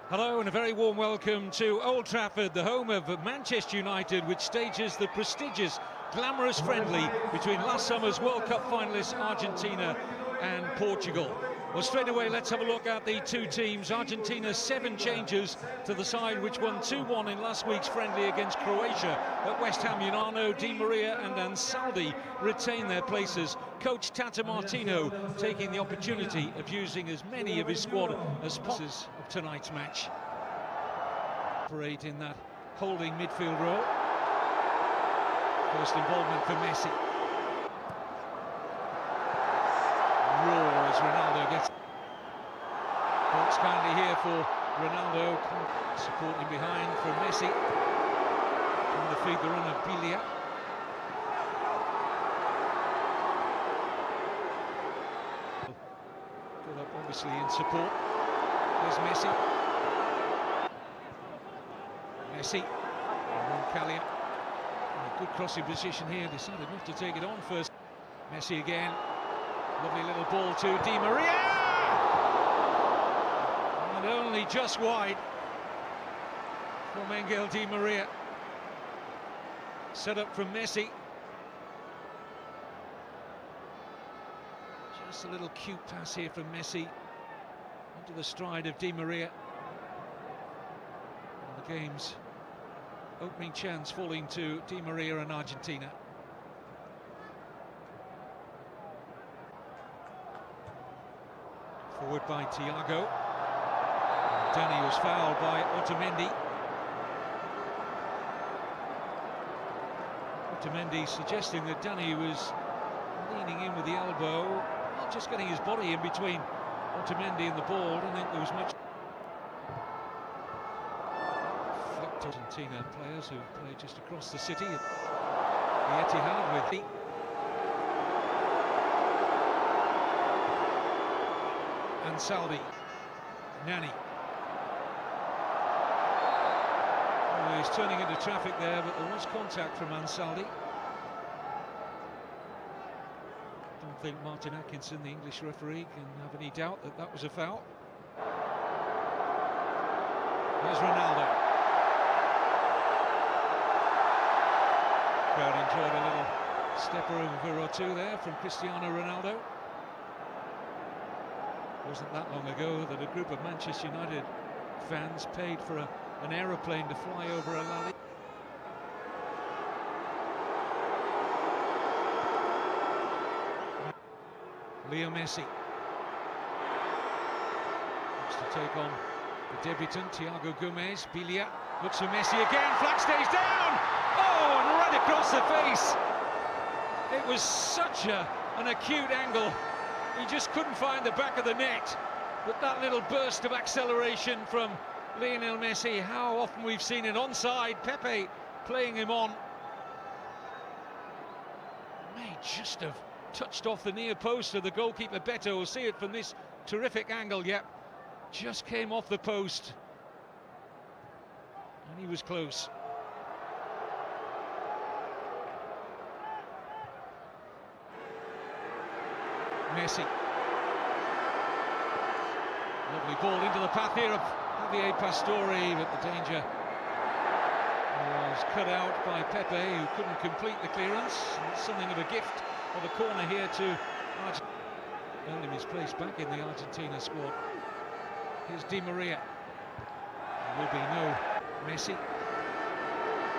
Hello and a very warm welcome to Old Trafford, the home of Manchester United, which stages the prestigious, glamorous friendly between last summer's World Cup finalists Argentina and Portugal. Well, straight away, let's have a look at the two teams. Argentina's 7 changes to the side, which won 2-1 in last week's friendly against Croatia at West Ham. Ronaldo, Di Maria and Ansaldi retain their places. Coach Tata Martino taking the opportunity of using as many of his squad as possible of tonight's match. Operate in that holding midfield role. First involvement for Messi. Roar as Ronaldo gets. Box kindly here for Ronaldo. Supporting behind from Messi. Trying to feed the run of Bilia. Good up obviously in support. There's Messi. Messi. Roncaglia. Good crossing position here. Decided not to take it on first. Messi again. Lovely little ball to Di Maria! And only just wide from Angel Di Maria. Set up from Messi. Just a little cute pass here from Messi into the stride of Di Maria. And the game's opening chance falling to Di Maria and Argentina. Forward by Thiago. Dani was fouled by Otamendi. Otamendi suggesting that Dani was leaning in with the elbow, not just getting his body in between Otamendi and the ball. I don't think there was much. Flicked Argentina players who played just across the city at the Etihad with the Ansaldi, Nani. Oh, he's turning into traffic there, but there was contact from Ansaldi. Don't think Martin Atkinson, the English referee, can have any doubt that that was a foul. Here's Ronaldo. Crowd enjoyed a little step over or two there from Cristiano Ronaldo. Wasn't that long ago that a group of Manchester United fans paid for an aeroplane to fly over a La Liga. Leo Messi looks to take on the debutant Thiago Gomez. Bilia looks for Messi again. Flag stays down. Oh, and right across the face. It was such an acute angle. He just couldn't find the back of the net. But that little burst of acceleration from Lionel Messi, how often we've seen it onside. Pepe playing him on. May just have touched off the near post of the goalkeeper. Beto will see it from this terrific angle. Yep, just came off the post. And he was close. Messi. Lovely ball into the path here of Javier Pastore, but the danger was cut out by Pepe, who couldn't complete the clearance. It's something of a gift of a corner here to Argentina. Earned him his place back in the Argentina squad. Here's Di Maria. There will be no Messi.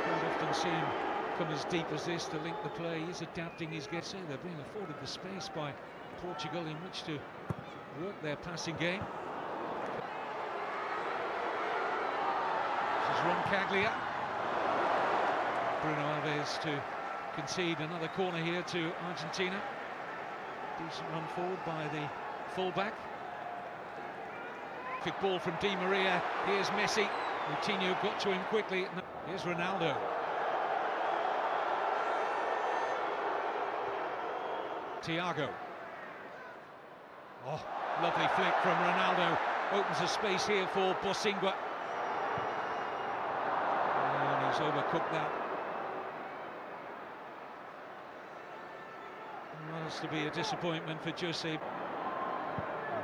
Don't often see him come as deep as this to link the play. He's adapting his game. They're being afforded the space by Portugal in which to work their passing game. This is Roncaglia. Bruno Alves to concede another corner here to Argentina. Decent run forward by the fullback. Quick ball from Di Maria. Here's Messi. Coutinho got to him quickly. Here's Ronaldo. Thiago. Oh, lovely flick from Ronaldo. Opens a space here for Bosingwa. And he's overcooked that. Well, it's to be a disappointment for Jose.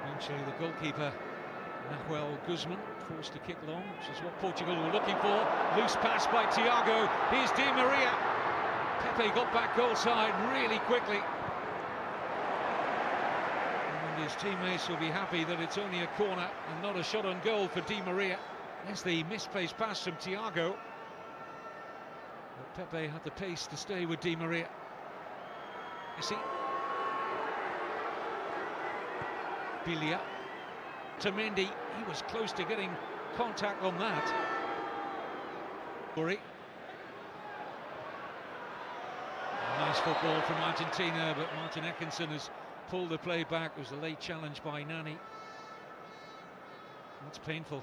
Eventually the goalkeeper Nahuel Guzman forced to kick long, which is what Portugal were looking for. Loose pass by Thiago. Here's Di Maria. Pepe got back goal side really quickly. And his teammates will be happy that it's only a corner and not a shot on goal for Di Maria. There's the misplaced pass from Thiago. But Pepe had the pace to stay with Di Maria. Messi. Bilia. To Mendy, he was close to getting contact on that. Nice football from Argentina, but Martin Eckinson has pulled the play back. It was a late challenge by Nani. That's painful.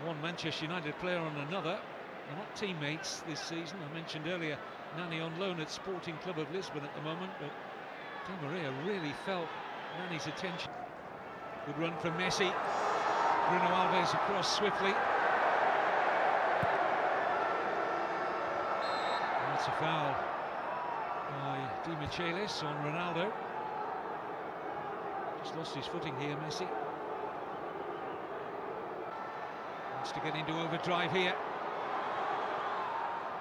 One Manchester United player on another. They're not teammates this season. I mentioned earlier, Nani on loan at Sporting Club of Lisbon at the moment, but Di Maria really felt Nani's attention. Good run from Messi. Bruno Alves across swiftly. That's a foul by Di Michelis on Ronaldo. Just lost his footing here, Messi. Wants to get into overdrive here.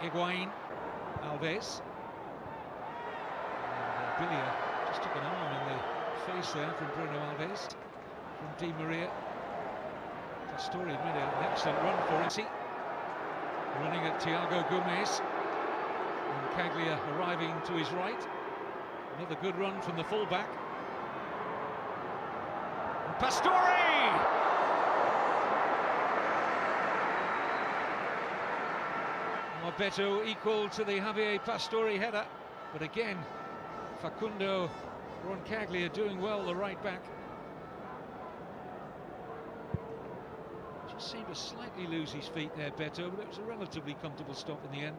Higuain. Alves. And Bilia just took an arm in the face there from Bruno Alves. From Di Maria. Pastore made an excellent run for Messi. Running at Thiago Gomez. And Caglia arriving to his right. Another good run from the fullback. And Pastore! Beto equal to the Javier Pastore header, but again Facundo Roncaglia doing well, the right back. Just seemed to slightly lose his feet there, Beto, but it was a relatively comfortable stop in the end.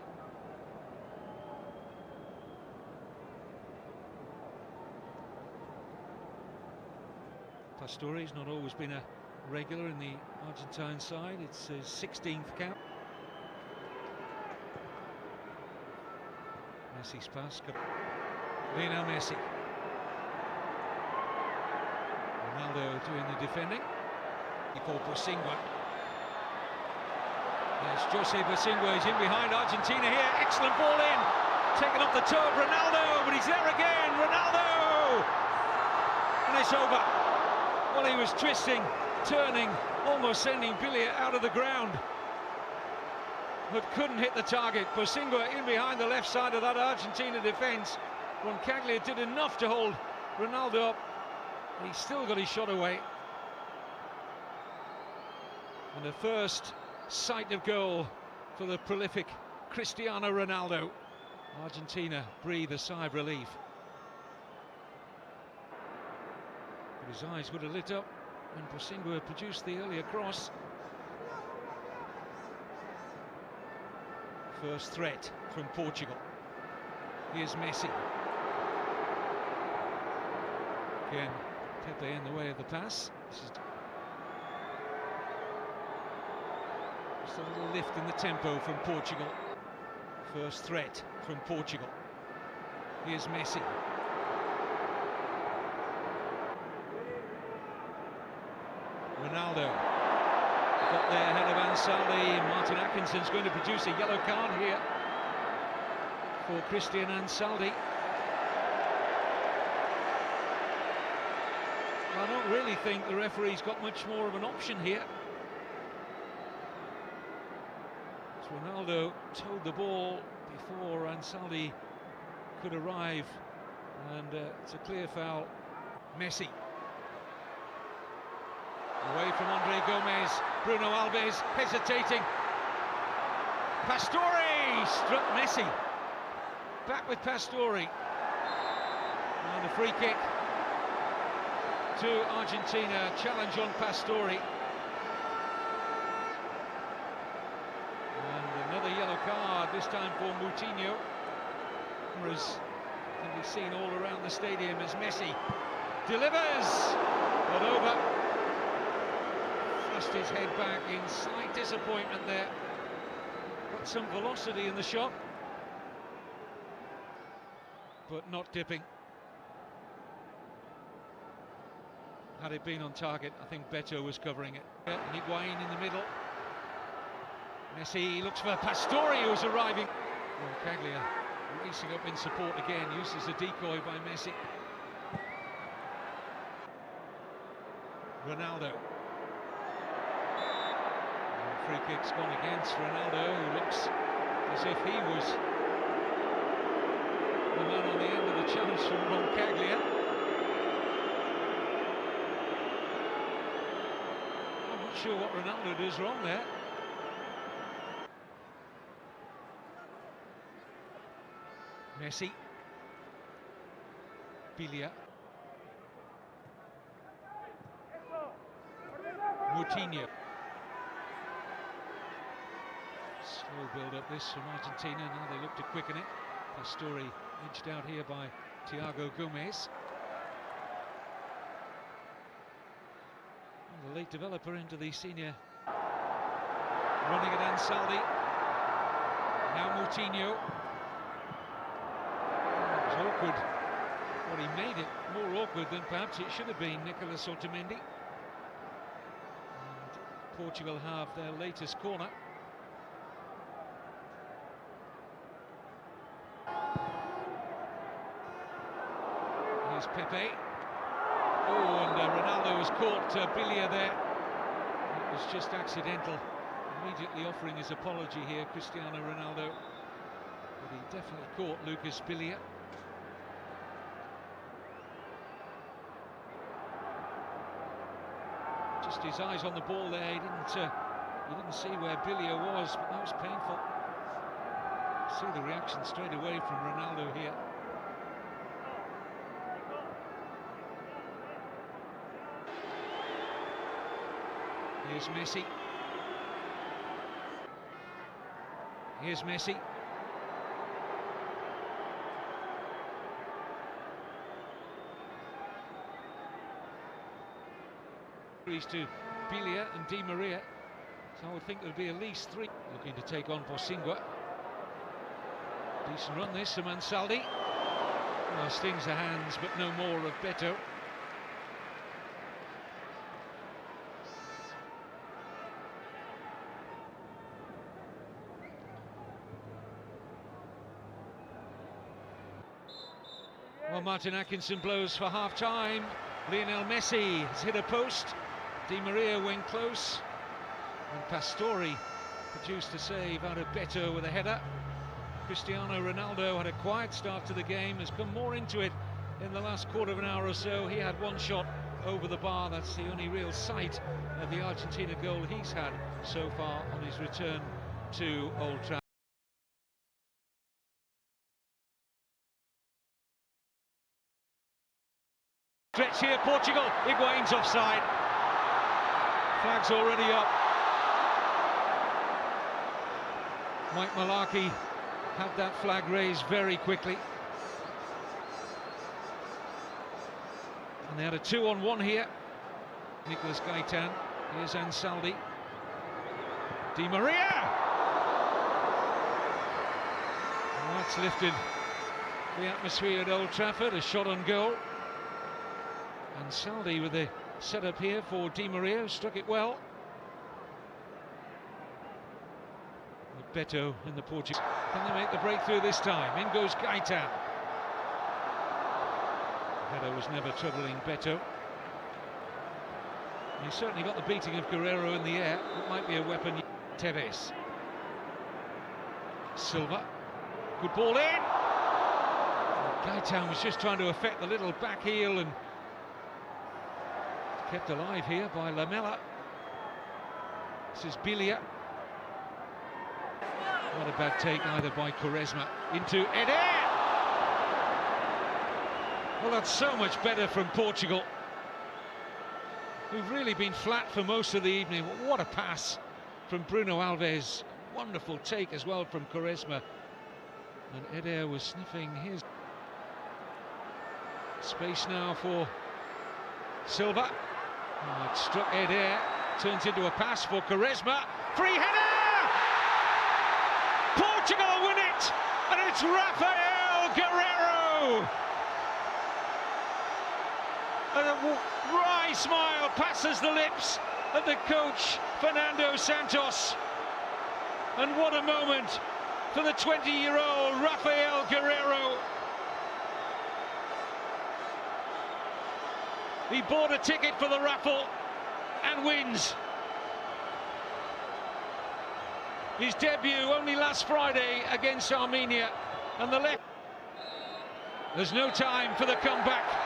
Pastore's not always been a regular in the Argentine side. It's his 16th cap. Messi's pass. Lionel Messi. Ronaldo doing the defending. He called Bosingwa. There's Jose Bosingwa. He's in behind Argentina here. Excellent ball in. Taken off the toe of Ronaldo, but he's there again. Ronaldo! And it's over. Well, he was twisting, turning, almost sending Bilia out of the ground, but couldn't hit the target. Bosingwa in behind the left side of that Argentina defence. Roncaglia did enough to hold Ronaldo up, and he still got his shot away. And the first sight of goal for the prolific Cristiano Ronaldo. Argentina breathe a sigh of relief. But his eyes would have lit up when Bosingwa produced the earlier cross. First threat from Portugal. Here's Messi. Again, Pepe in the way of the pass. This is just a little lift in the tempo from Portugal. First threat from Portugal. Here's Messi. Ronaldo got there ahead of Ansaldi. Martin Atkinson's going to produce a yellow card here for Christian Ansaldi. I don't really think the referee's got much more of an option here. As Ronaldo towed the ball before Ansaldi could arrive, and it's a clear foul. Messi. Away from Andre Gomez. Bruno Alves hesitating. Pastore struck Messi. Back with Pastore. And a free kick to Argentina. Challenge on Pastore. And another yellow card, this time for Moutinho. As can be seen all around the stadium as Messi delivers, but over. Thrust his head back in slight disappointment there. Got some velocity in the shot, but not dipping. Had it been on target, I think Beto was covering it. Higuain in the middle. Messi looks for Pastore, who's arriving. Roncaglia racing up in support again, used as a decoy by Messi. Ronaldo. Free kick's gone against Ronaldo, who looks as if he was the man on the end of the challenge from Roncaglia. I'm not sure what Ronaldo does wrong there. Messi. Biglia. Moutinho. Slow build-up this from Argentina, now they look to quicken it. Pastore edged out here by Thiago Gomez. And the late developer into the senior. Running at Ansaldi. Now Moutinho. It was awkward. Well, he made it more awkward than perhaps it should have been, Nicolas Otamendi. And Portugal have their latest corner. Here's Pepe. Oh, and Ronaldo was caught, Biglia there. It was just accidental. Immediately offering his apology here, Cristiano Ronaldo. But he definitely caught Lucas Biglia. Just his eyes on the ball there, he didn't see where Biglia was, but that was painful. See the reaction straight away from Ronaldo here. Here's Messi. Here's Messi. To Biglia and Di Maria, so I would think there'll be at least three. Looking to take on Bosingwa. Decent run this from Ansaldi. Well, stings the hands, but no more of Beto. Well, Martin Atkinson blows for half-time. Lionel Messi has hit a post. Di Maria went close. And Pastore produced a save out of Beto with a header. Cristiano Ronaldo had a quiet start to the game, has come more into it in the last quarter of an hour or so. He had one shot over the bar. That's the only real sight of the Argentina goal he's had so far on his return to Old Trafford. Stretch here, Portugal. Higuain's offside. Flag's already up. Mike Malarkey had that flag raised very quickly. And they had a 2-on-1 here. Nicolas Gaitan. Here's Ansaldi. Di Maria! And that's lifted the atmosphere at Old Trafford. A shot on goal. Ansaldi with the setup here for Di Maria, struck it well. Beto in the Portuguese. Can they make the breakthrough this time? In goes Gaitan. Header was never troubling Beto. He certainly got the beating of Guerrero in the air. It might be a weapon. Tevez. Silva. Good ball in. Gaitan was just trying to affect the little back heel and kept alive here by Lamela. This is Biglia. Not a bad take either by Quaresma. Into Eder! Well, that's so much better from Portugal, who've really been flat for most of the evening. What a pass from Bruno Alves. Wonderful take as well from Quaresma. And Eder was sniffing his space now for Silva. Oh, it struck Eder, turns into a pass for Quaresma. Free header! Portugal win it! And it's Rafael Guerrero! A wry smile passes the lips of the coach, Fernando Santos. And what a moment for the 20-year-old Rafael Guerreiro. He bought a ticket for the raffle and wins. His debut only last Friday against Armenia, and the left. There's no time for the comeback.